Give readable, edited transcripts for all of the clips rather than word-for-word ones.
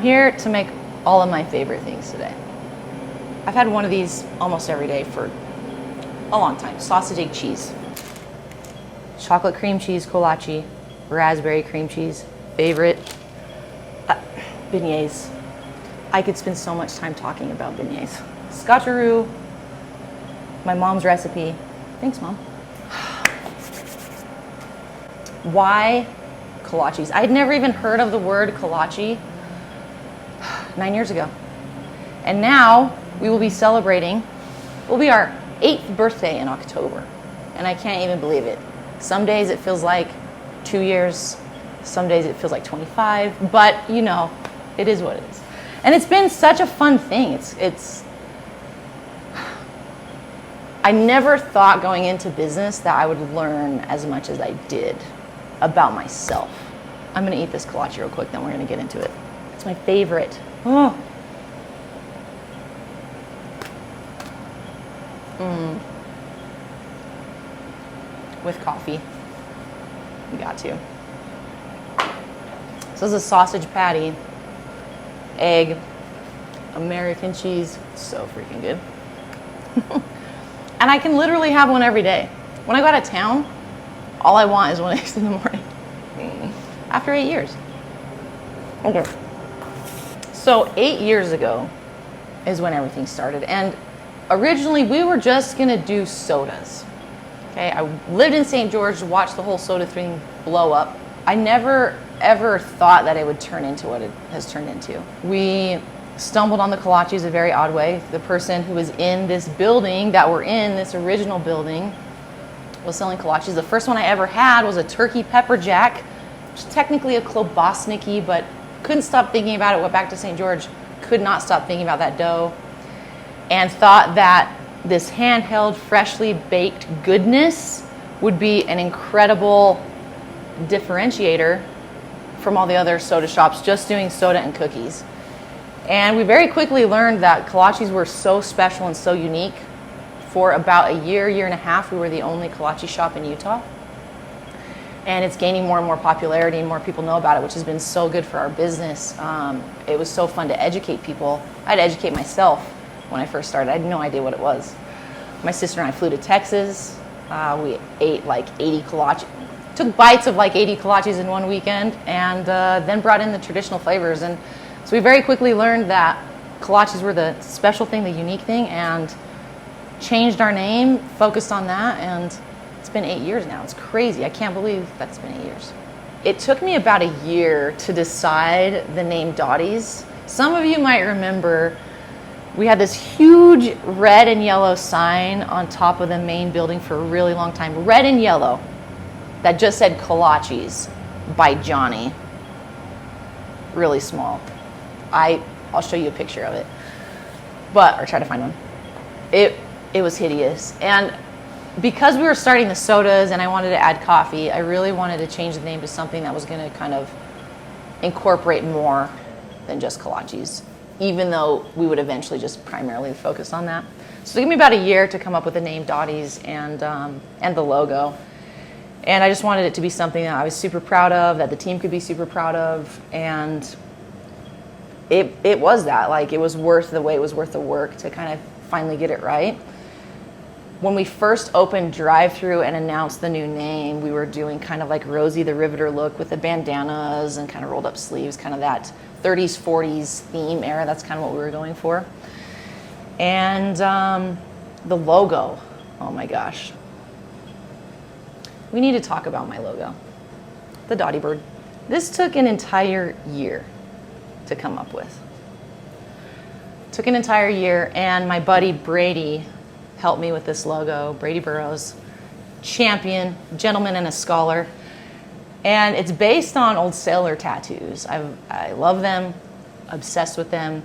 I'm here to make all of my favorite things today. I've had one of these almost every day for a long time. Sausage, egg, cheese. Chocolate cream cheese kolache, raspberry cream cheese, favorite. Beignets. I could spend so much time talking about beignets. Scotcheroo, my mom's recipe. Thanks, Mom. Why kolaches? I'd never even heard of the word kolache 9 years ago. And now we will be celebrating, it will be our 8th birthday in October. And I can't even believe it. Some days it feels like 2 years, some days it feels like 25, but you know, it is what it is. And it's been such a fun thing. I never thought going into business that I would learn as much as I did about myself. I'm gonna eat this kolache real quick, then we're gonna get into it. It's my favorite. Oh. With coffee. You got to. So this is a sausage patty, egg, American cheese. So freaking good. And I can literally have one every day. When I go out of town, all I want is one egg in the morning. After 8 years. Okay. So 8 years ago is when everything started. And originally we were just gonna do sodas. Okay, I lived in St. George, watched the whole soda thing blow up. I never ever thought that it would turn into what it has turned into. We stumbled on the kolaches a very odd way. The person who was in this building that we're in, this original building, was selling kolaches. The first one I ever had was a turkey pepper jack, which is technically a klobasniki, but couldn't stop thinking about it. Went back to St. George, could not stop thinking about that dough, and thought that this handheld, freshly baked goodness would be an incredible differentiator from all the other soda shops just doing soda and cookies. And we very quickly learned that kolaches were so special and so unique. For about a year and a half, we were the only kolache shop in Utah. And it's gaining more and more popularity and more people know about it, which has been so good for our business. It was so fun to educate people. I had to educate myself when I first started. I had no idea what it was. My sister and I flew to Texas. We ate like 80 kolaches, took bites of like 80 kolaches in one weekend, and then brought in the traditional flavors. And so we very quickly learned that kolaches were the special thing, the unique thing, and changed our name, focused on that, and it's been 8 years now. It's crazy. I can't believe that it's been 8 years. It took me about a year to decide the name Dotties. Some of you might remember we had this huge red and yellow sign on top of the main building for a really long time, red and yellow, that just said kolaches by Johnny. Really small. I'll show you a picture of it, or try to find one. It was hideous. And because we were starting the sodas and I wanted to add coffee, I really wanted to change the name to something that was going to kind of incorporate more than just kolaches, even though we would eventually just primarily focus on that. So it took me about a year to come up with the name Dotties and the logo. And I just wanted it to be something that I was super proud of, that the team could be super proud of, and it was that. Like, it was worth the wait, it was worth the work to kind of finally get it right. When we first opened drive-thru and announced the new name, we were doing kind of like Rosie the Riveter look with the bandanas and kind of rolled up sleeves, kind of that 30s, 40s theme era. That's kind of what we were going for. And the logo, oh my gosh. We need to talk about my logo, the Dottie bird. This took an entire year to come up with. Took an entire year, and my buddy Brady helped me with this logo. Brady Burrows, champion, gentleman, and a scholar. And it's based on old sailor tattoos. I love them, obsessed with them.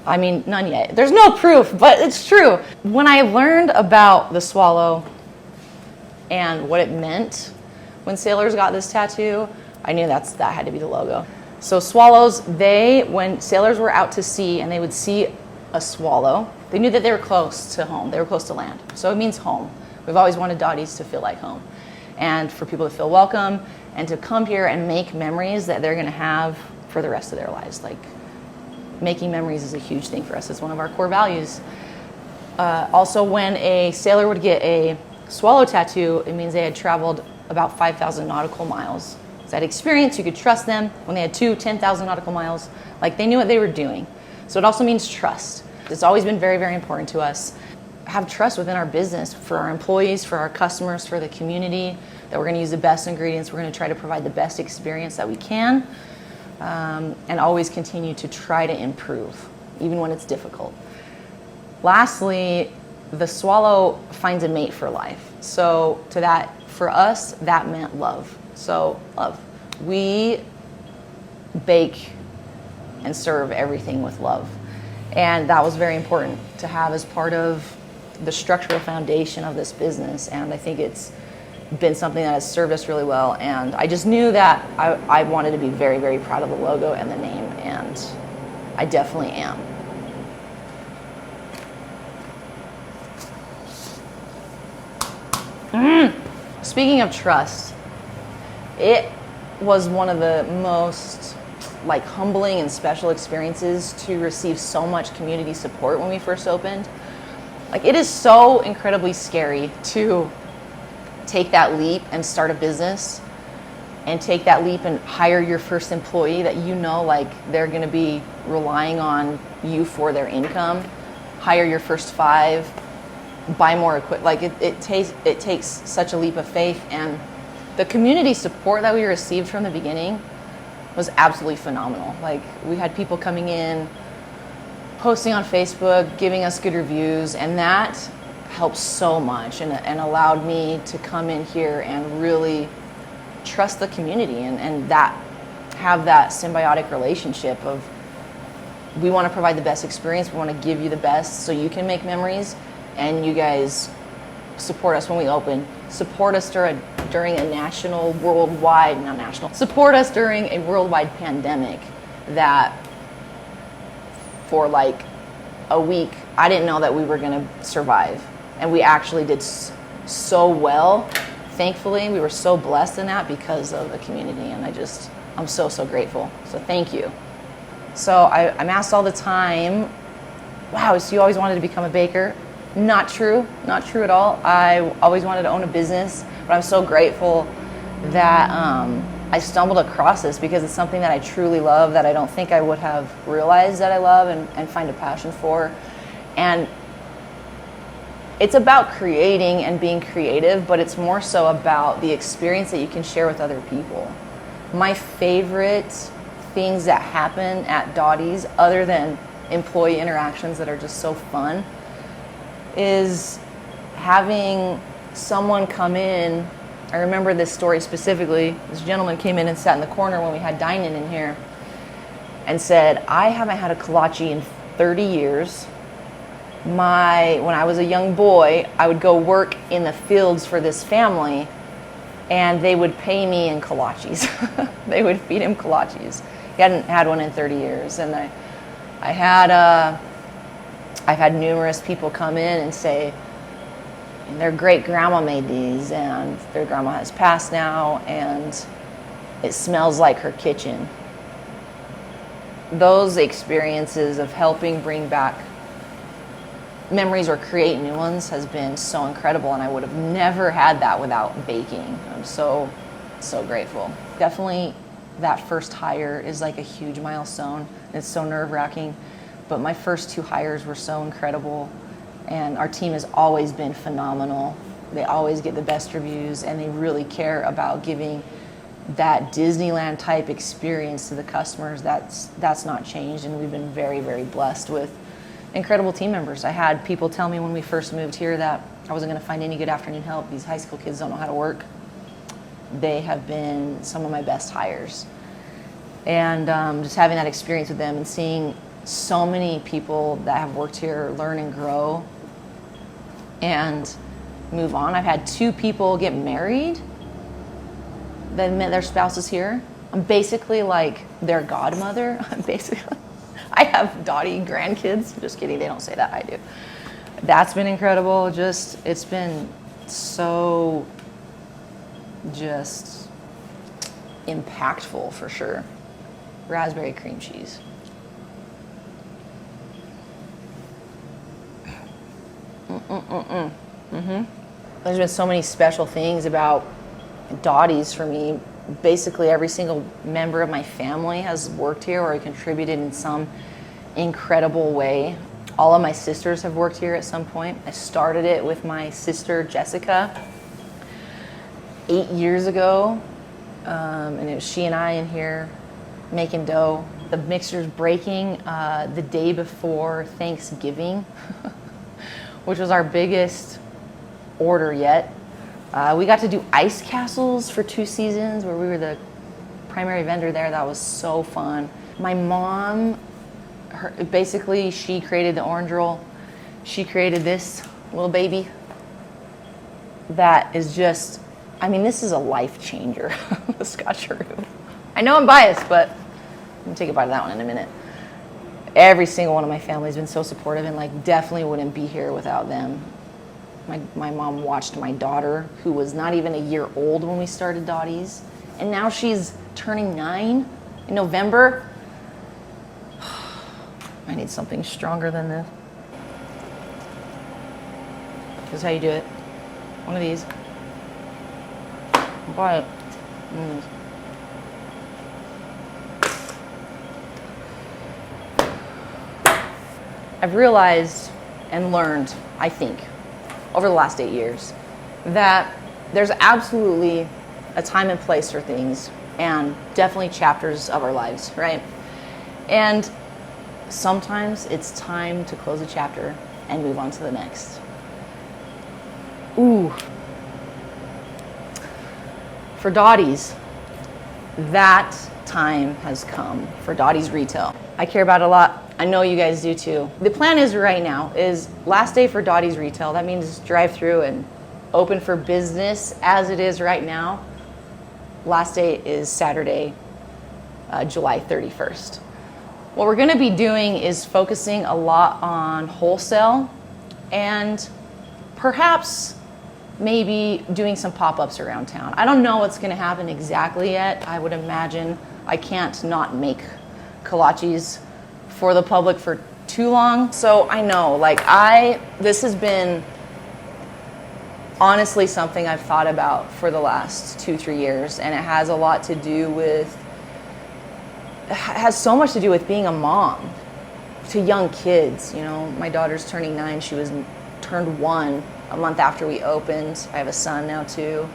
I mean, none yet. There's no proof, but it's true. When I learned about the swallow and what it meant when sailors got this tattoo, I knew that had to be the logo. So swallows, when sailors were out to sea and they would see a swallow, they knew that they were close to home, they were close to land. So it means home. We've always wanted Dotties to feel like home, and for people to feel welcome and to come here and make memories that they're gonna have for the rest of their lives. Like, making memories is a huge thing for us. It's one of our core values. Also, when a sailor would get a swallow tattoo, it means they had traveled about 5,000 nautical miles. It's that experience, you could trust them. When they had 10,000 nautical miles, like, they knew what they were doing. So it also means trust. It's always been very, very important to us. Have trust within our business, for our employees, for our customers, for the community, that we're going to use the best ingredients. We're going to try to provide the best experience that we can, and always continue to try to improve, even when it's difficult. Lastly, the swallow finds a mate for life. So for us, that meant love. So love. We bake and serve everything with love. And that was very important to have as part of the structural foundation of this business. And I think it's been something that has served us really well. And I just knew that I wanted to be very, very proud of the logo and the name. And I definitely am. Speaking of trust, it was one of the most humbling and special experiences to receive so much community support when we first opened. It is so incredibly scary to take that leap and start a business, and take that leap and hire your first employee that they're going to be relying on you for their income, hire your first 5, buy more equipment. It takes such a leap of faith, and the community support that we received from the beginning was absolutely phenomenal. We had people coming in, posting on Facebook, giving us good reviews, and that helped so much and allowed me to come in here and really trust the community and that have that symbiotic relationship of, we want to provide the best experience, we want to give you the best so you can make memories, and you guys support us when we open, support us during a support us during a worldwide pandemic that for a week, I didn't know that we were going to survive. And we actually did so well. Thankfully, we were so blessed in that because of the community. And I'm so, so grateful. So thank you. So I'm asked all the time, wow, so you always wanted to become a baker? Not true at all. I always wanted to own a business, but I'm so grateful that I stumbled across this, because it's something that I truly love, that I don't think I would have realized that I love and find a passion for. And it's about creating and being creative, but it's more so about the experience that you can share with other people. My favorite things that happen at Dottie's, other than employee interactions that are just so fun, is having someone come in. I remember this story specifically. This gentleman came in and sat in the corner when we had dine-in in here and said, I haven't had a kolache in 30 years. When I was a young boy, I would go work in the fields for this family, and they would pay me in kolaches. They would feed him kolaches. He hadn't had one in 30 years. And I've had numerous people come in and say their great grandma made these, and their grandma has passed now, and it smells like her kitchen. Those experiences of helping bring back memories or create new ones has been so incredible, and I would have never had that without baking. I'm so, so grateful. Definitely that first hire is a huge milestone. It's so nerve-wracking, but my first 2 hires were so incredible, and our team has always been phenomenal. They always get the best reviews, and they really care about giving that Disneyland type experience to the customers. That's not changed, and we've been very, very blessed with incredible team members. I had people tell me when we first moved here that I wasn't going to find any good afternoon help. These high school kids don't know how to work. They have been some of my best hires. And just having that experience with them and seeing so many people that have worked here learn and grow and move on. I've had 2 people get married that met their spouses here. I'm basically their godmother. I have Dottie grandkids. Just kidding, they don't say that, I do. That's been incredible. It's been so impactful for sure. raspberry cream cheese. There's been so many special things about Dottie's for me. Basically, every single member of my family has worked here or contributed in some incredible way. All of my sisters have worked here at some point. I started it with my sister, Jessica, 8 years ago. And it was she and I in here making dough. The mixer's breaking the day before Thanksgiving, which was our biggest order yet. We got to do ice castles for 2 seasons where we were the primary vendor there. That was so fun. My mom, basically she created the orange roll. She created this little baby that is just, I mean, this is a life changer, the scotcheroo. I know I'm biased, but I'm gonna take a bite of that one in a minute. Every single one of my family has been so supportive, and like definitely wouldn't be here without them. My mom watched my daughter, who was not even a year old when we started Dottie's, and now she's turning 9 in November. I need something stronger than this. This is how you do it. One of these. But I've realized and learned, I think, over the last 8 years, that there's absolutely a time and place for things, and definitely chapters of our lives, right? And sometimes it's time to close a chapter and move on to the next. Ooh. For Dottie's, that time has come for Dotties Retail. I care about it a lot. I know you guys do too. The plan is right now is last day for Dotties Retail. That means drive through and open for business as it is right now. Last day is Saturday, July 31st. What we're gonna be doing is focusing a lot on wholesale and perhaps maybe doing some pop-ups around town. I don't know what's gonna happen exactly yet. I would imagine I can't not make kolaches for the public for too long. So I know, this has been honestly something I've thought about for the last 2-3 years, and it has a lot to do with, it has so much to do with being a mom to young kids. You know, my daughter's turning 9. She was turned 1 a month after we opened. I have a son now too.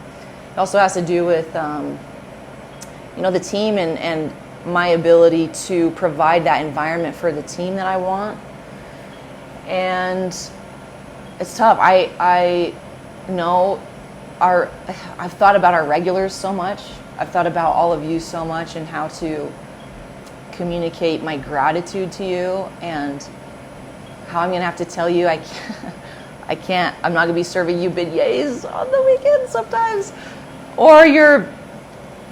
It also has to do with, the team and my ability to provide that environment for the team that I want. And it's tough. I know I've thought about our regulars so much. I've thought about all of you so much and how to communicate my gratitude to you, and how I'm gonna have to tell you I'm not gonna be serving you beignets on the weekends sometimes, or your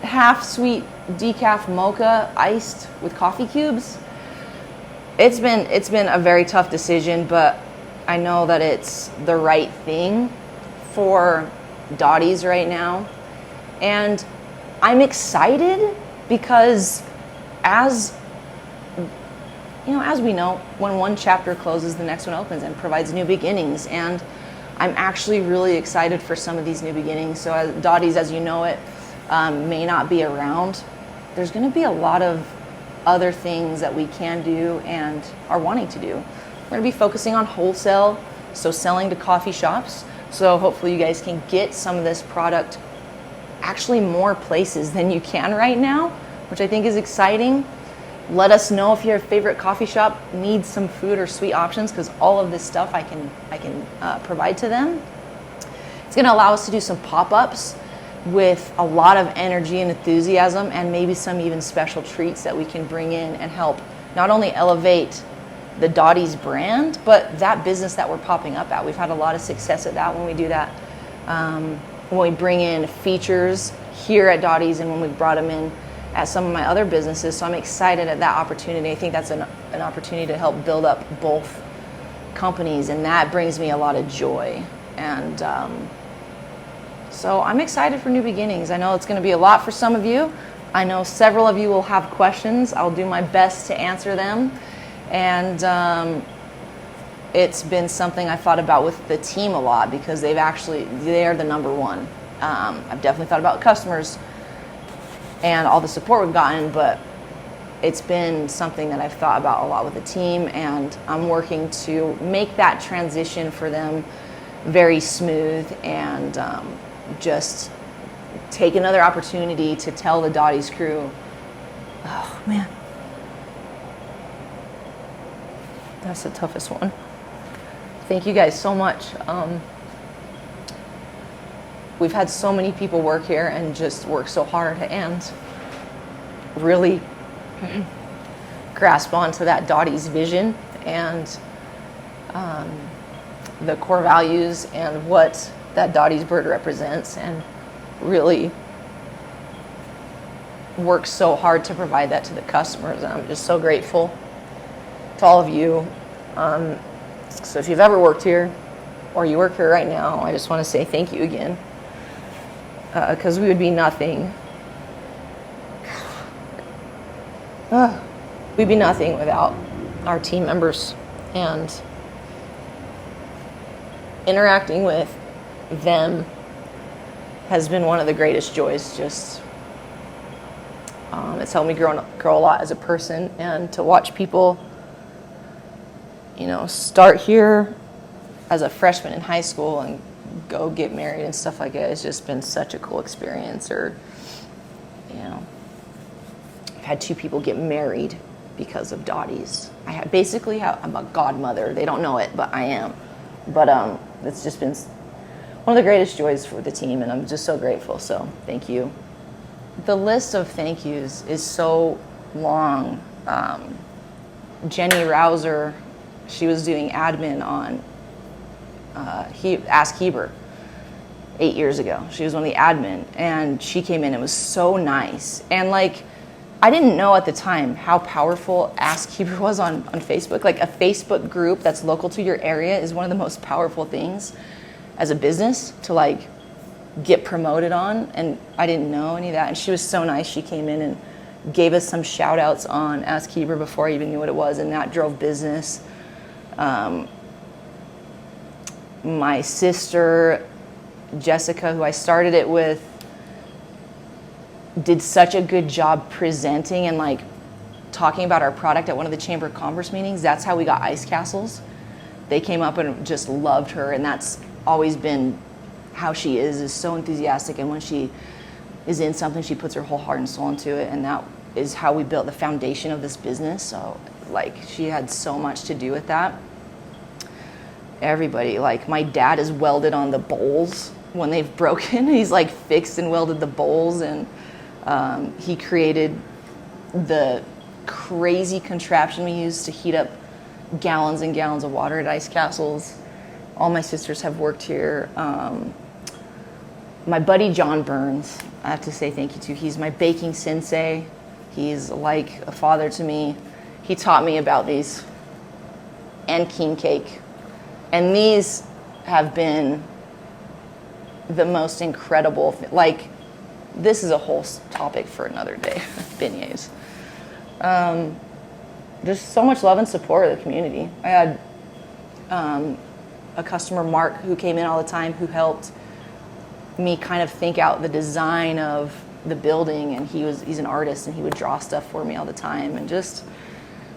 half sweet decaf mocha iced with coffee cubes. It's been a very tough decision, but I know that it's the right thing for Dottie's right now. And I'm excited because as we know, when one chapter closes, the next one opens and provides new beginnings. And I'm actually really excited for some of these new beginnings. So as Dottie's, as you know it, may not be around. There's going to be a lot of other things that we can do and are wanting to do. We're going to be focusing on wholesale, so selling to coffee shops. So hopefully you guys can get some of this product actually more places than you can right now, which I think is exciting. Let us know if your favorite coffee shop needs some food or sweet options, because all of this stuff I can provide to them. It's going to allow us to do some pop-ups with a lot of energy and enthusiasm, and maybe some even special treats that we can bring in and help not only elevate the Dottie's brand, but that business that we're popping up at. We've had a lot of success at that when we do that. When we bring in features here at Dottie's and when we brought them in at some of my other businesses. So I'm excited at that opportunity. I think that's an opportunity to help build up both companies, and that brings me a lot of joy. And so I'm excited for new beginnings. I know it's going to be a lot for some of you. I know several of you will have questions. I'll do my best to answer them. And it's been something I thought about with the team a lot because they're the number one. I've definitely thought about customers and all the support we've gotten, but it's been something that I've thought about a lot with the team, and I'm working to make that transition for them very smooth and just take another opportunity to tell the Dotties crew, oh man, that's the toughest one. Thank you guys so much. We've had so many people work here and just work so hard and really grasp onto that Dottie's vision and the core values and what that Dottie's bird represents, and really work so hard to provide that to the customers. And I'm just so grateful to all of you. So if you've ever worked here or you work here right now, I just want to say thank you again, because we would be nothing. We'd be nothing without our team members, and interacting with them has been one of the greatest joys. Just it's helped me grow a lot as a person, and to watch people, start here as a freshman in high school and go get married and stuff like that. It's just been such a cool experience. Or, I've had 2 people get married because of Dotties. I'm a godmother. They don't know it, but I am. But it's just been one of the greatest joys for the team, and I'm just so grateful. So thank you. The list of thank yous is so long. Jenny Rouser, she was doing admin on Ask Heber 8 years ago. She was one of the admin, and she came in and was so nice. And I didn't know at the time how powerful Ask Heber was on Facebook. Like, a Facebook group that's local to your area is one of the most powerful things as a business to get promoted on. And I didn't know any of that. And she was so nice. She came in and gave us some shout outs on Ask Heber before I even knew what it was, and that drove business. My sister, Jessica, who I started it with, did such a good job presenting and talking about our product at one of the Chamber of Commerce meetings. That's how we got ice castles. They came up and just loved her, and that's always been how she is so enthusiastic, and when she is in something, she puts her whole heart and soul into it, and that is how we built the foundation of this business. So she had so much to do with that. Everybody, my dad is welded on the bowls when they've broken. He's fixed and welded the bowls, and he created the crazy contraption we use to heat up gallons and gallons of water at ice castles. All my sisters have worked here. My buddy John Burns, I have to say thank you to. He's my baking sensei. He's like a father to me. He taught me about these and king cake. And these have been the most incredible this is a whole topic for another day. Beignets. There's so much love and support of the community. I had a customer, Mark, who came in all the time, who helped me kind of think out the design of the building, and he's an artist, and he would draw stuff for me all the time, and just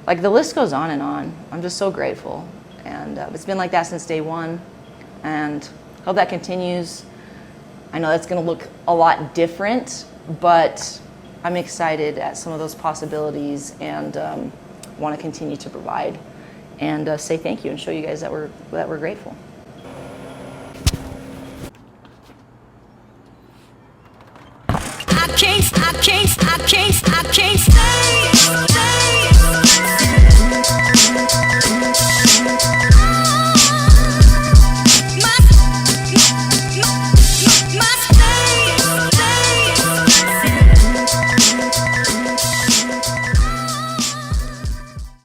the list goes on and on. I'm just so grateful, and it's been like that since day one, and hope that continues. I know that's going to look a lot different, but I'm excited at some of those possibilities, and want to continue to provide and say thank you and show you guys that we're grateful. I can't